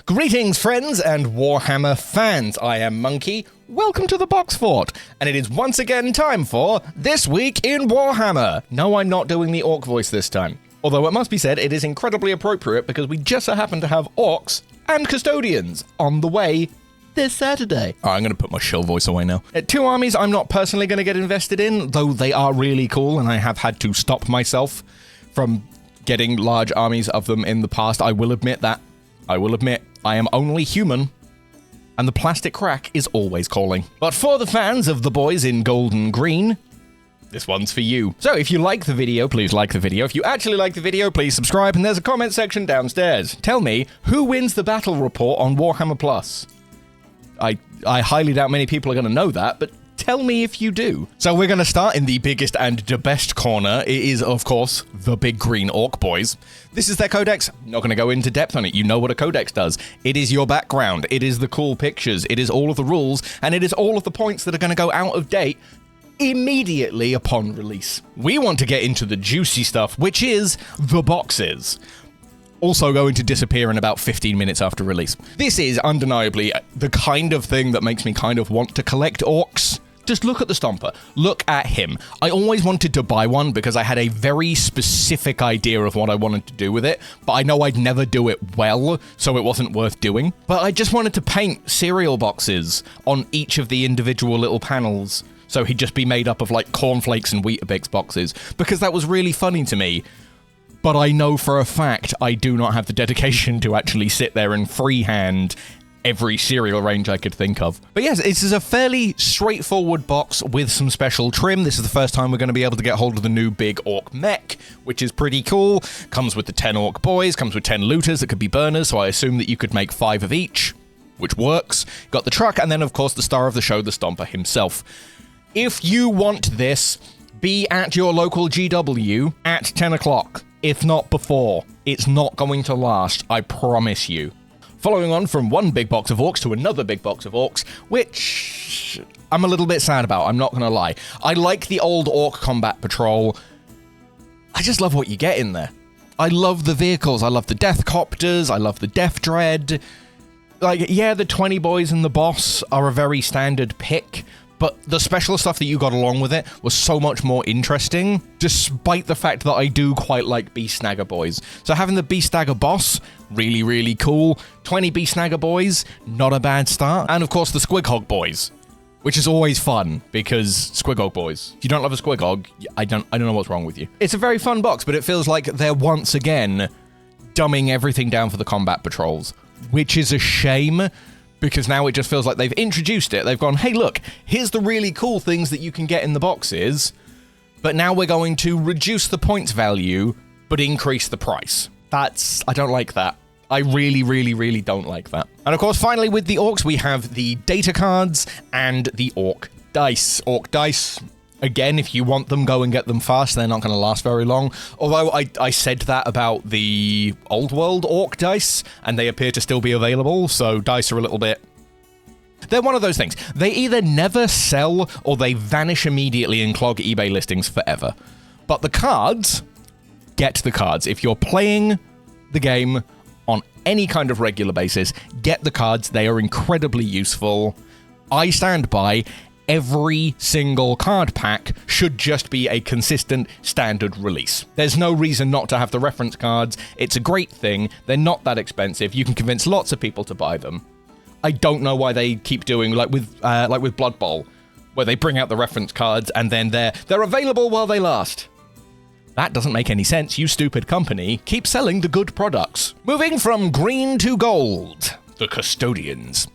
Greetings, friends and Warhammer fans. I am Monkey. Welcome to the Box Fort, and it is once again time for This Week in Warhammer. No, I'm not doing the orc voice this time. Although it must be said, it is incredibly appropriate because we just so happen to have orcs and custodians on the way this Saturday. I'm going to put my shill voice away now. Two armies I'm not personally going to get invested in, though they are really cool, and I have had to stop myself from getting large armies of them in the past. I will admit that. I will admit, I am only human, and the plastic crack is always calling. But for the fans of the boys in gold and green, this one's for you. So if you like the video, please like the video. If you actually like the video, please subscribe, and there's a comment section downstairs. Tell me, who wins the battle report on Warhammer Plus? I highly doubt many people are going to know that, but tell me if you do. So we're going to start in the biggest and the best corner. It is, of course, the big green orc boys. This is their codex. Not going to go into depth on it. You know what a codex does. It is your background. It is the cool pictures. It is all of the rules. And it is all of the points that are going to go out of date immediately upon release. We want to get into the juicy stuff, which is the boxes. Also going to disappear in about 15 minutes after release. This is undeniably the kind of thing that makes me kind of want to collect orcs. Just look at the Stomper. Look at him. I always wanted to buy one because I had a very specific idea of what I wanted to do with it, but I know I'd never do it well, so it wasn't worth doing. But I just wanted to paint cereal boxes on each of the individual little panels, so he'd just be made up of like cornflakes and Weetabix boxes, because that was really funny to me. But I know for a fact I do not have the dedication to actually sit there and freehand every cereal range I could think of. But yes, this is a fairly straightforward box with some special trim. This is the first time we're going to be able to get hold of the new big orc mech, which is pretty cool. Comes with the 10 orc boys, comes with 10 looters that could be burners, so I assume that you could make 5 of each, which works. Got the truck, and then of course the star of the show, the Stomper himself. If you want this, be at your local GW at 10 o'clock. If not before. It's not going to last, I promise you. Following on from one big box of orcs to another big box of orcs, which I'm a little bit sad about, I'm not going to lie. I like the old orc combat patrol. I just love what you get in there. I love the vehicles. I love the death copters. I love the death dread. Like, yeah, the 20 boys and the boss are a very standard pick, but the special stuff that you got along with it was so much more interesting, despite the fact that I do quite like Beast Snagger boys. So having the Beast Snagger boss, really, really cool. 20 Beast Snagger boys, not a bad start. And of course the Squighog boys, which is always fun, because Squighog boys. If you don't love a Squighog, I don't know what's wrong with you. It's a very fun box, but it feels like they're once again dumbing everything down for the combat patrols, which is a shame. Because now it just feels like they've introduced it. They've gone, hey, look, here's the really cool things that you can get in the boxes, but now we're going to reduce the points value, but increase the price. I don't like that. I really, really, really don't like that. And of course, finally, with the orcs, we have the data cards and the orc dice. Orc dice, again, if you want them, go and get them fast. They're not going to last very long. Although I said that about the old world orc dice, and they appear to still be available, so dice are a little bit... They're one of those things. They either never sell, or they vanish immediately and clog eBay listings forever. But the cards, get the cards. If you're playing the game on any kind of regular basis, get the cards. They are incredibly useful. I stand by... Every single card pack should just be a consistent standard release. There's no reason not to have the reference cards. It's a great thing. They're not that expensive. You can convince lots of people to buy them. I don't know why they keep doing like with Blood Bowl, where they bring out the reference cards and then they're available while they last. That doesn't make any sense, you stupid company. Keep selling the good products. Moving from green to gold, the Custodians.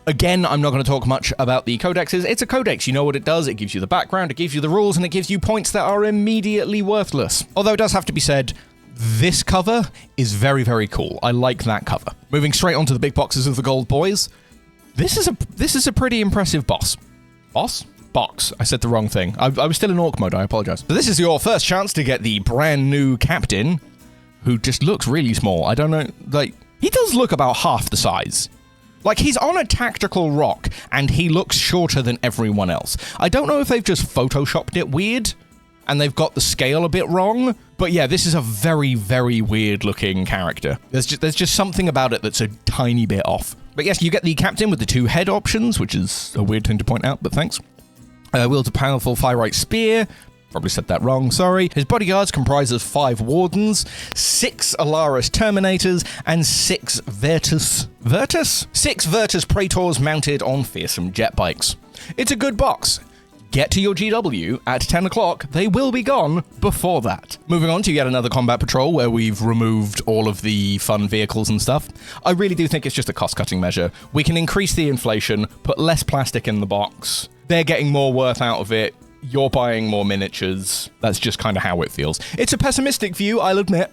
Again, I'm not going to talk much about the codexes. It's a codex. You know what it does. It gives you the background, it gives you the rules, and it gives you points that are immediately worthless. Although it does have to be said, this cover is very, very cool. I like that cover. Moving straight onto the big boxes of the gold boys. This is a pretty impressive boss. Boss? Box. I said the wrong thing. I was still in orc mode. I apologize. But this is your first chance to get the brand new captain, who just looks really small. I don't know, like, he does look about half the size. Like, he's on a tactical rock, and he looks shorter than everyone else. I don't know if they've just photoshopped it weird, and they've got the scale a bit wrong. But yeah, this is a very, very weird looking character. There's just something about it that's a tiny bit off. But yes, you get the captain with the 2 head options, which is a weird thing to point out, but thanks. Wields a powerful Fire-Right Spear. Probably said that wrong, sorry. His bodyguards comprise of 5 Wardens, 6 Alaris Terminators, and 6 Virtus Praetors mounted on fearsome jet bikes. It's a good box. Get to your GW at 10 o'clock. They will be gone before that. Moving on to yet another combat patrol where we've removed all of the fun vehicles and stuff. I really do think it's just a cost-cutting measure. We can increase the inflation, put less plastic in the box. They're getting more worth out of it. You're buying more miniatures. That's just kind of how it feels. It's a pessimistic view, I'll admit,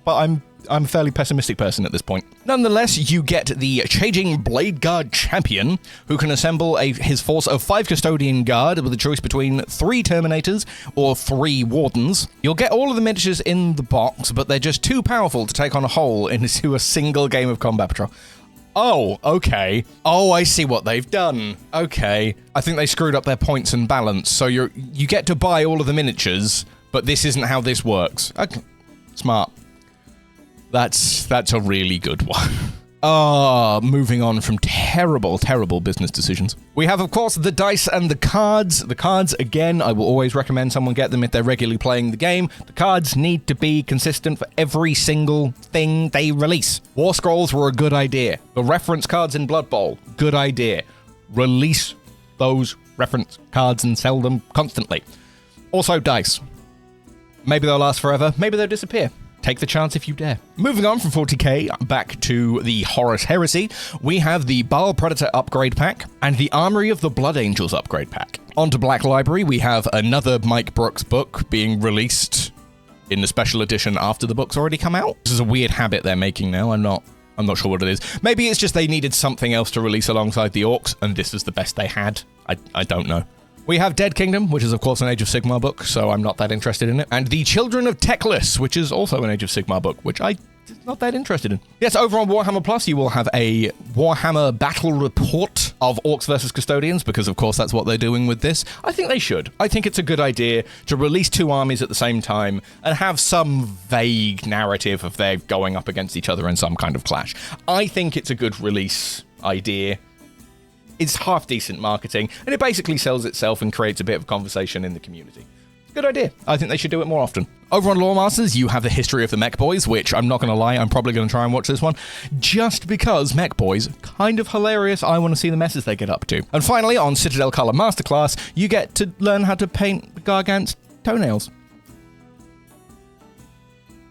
but I'm a fairly pessimistic person at this point. Nonetheless, you get the Changing Blade Guard Champion, who can assemble his force of 5 Custodian Guard with a choice between 3 Terminators or 3 Wardens. You'll get all of the miniatures in the box, but they're just too powerful to take on a whole into a single game of Combat Patrol. Oh, okay. Oh, I see what they've done. Okay. I think they screwed up their points and balance, so you get to buy all of the miniatures, but this isn't how this works. Okay. Smart. That's a really good one. Moving on from terrible, terrible business decisions. We have, of course, the dice and the cards. The cards, again, I will always recommend someone get them if they're regularly playing the game. The cards need to be consistent for every single thing they release. War Scrolls were a good idea. The reference cards in Blood Bowl, good idea. Release those reference cards and sell them constantly. Also, dice. Maybe they'll last forever. Maybe they'll disappear. Take the chance if you dare. Moving on from 40k back to the Horus Heresy, we have the Baal Predator upgrade pack and the Armory of the Blood Angels upgrade pack. Onto Black Library, we have another Mike Brooks book being released in the special edition after the book's already come out. This is a weird habit they're making now. I'm not sure what it is. Maybe it's just they needed something else to release alongside the Orcs, and this is the best they had. I don't know. We have Dead Kingdom, which is of course an Age of Sigmar book, so I'm not that interested in it. And The Children of Teclis, which is also an Age of Sigmar book, which I'm not that interested in. Yes, over on Warhammer Plus, you will have a Warhammer battle report of Orcs versus Custodians, because of course that's what they're doing with this. I think they should. I think it's a good idea to release 2 armies at the same time and have some vague narrative of they're going up against each other in some kind of clash. I think it's a good release idea. It's half-decent marketing, and it basically sells itself and creates a bit of conversation in the community. Good idea. I think they should do it more often. Over on Lawmasters, you have the history of the Mech Boys, which I'm not going to lie, I'm probably going to try and watch this one, just because Mech Boys, kind of hilarious. I want to see the messes they get up to. And finally, on Citadel Color Masterclass, you get to learn how to paint Gargant's toenails.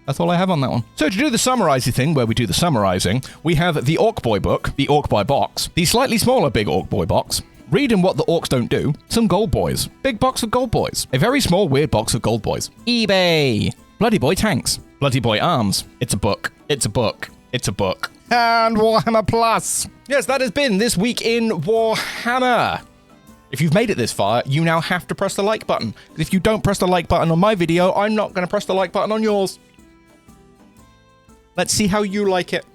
That's all I have on that one. So to do the summarizing thing, where we do the summarizing, we have the Orc Boy book, the Orc Boy box, the slightly smaller Big Orc Boy box, Reading What the Orcs Don't Do, some Gold Boys, big box of Gold Boys, a very small weird box of Gold Boys, eBay, Bloody Boy tanks, Bloody Boy arms, it's a book, it's a book, it's a book, and Warhammer Plus. Yes, that has been This Week in Warhammer. If you've made it this far, you now have to press the like button. If you don't press the like button on my video, I'm not going to press the like button on yours. Let's see how you like it.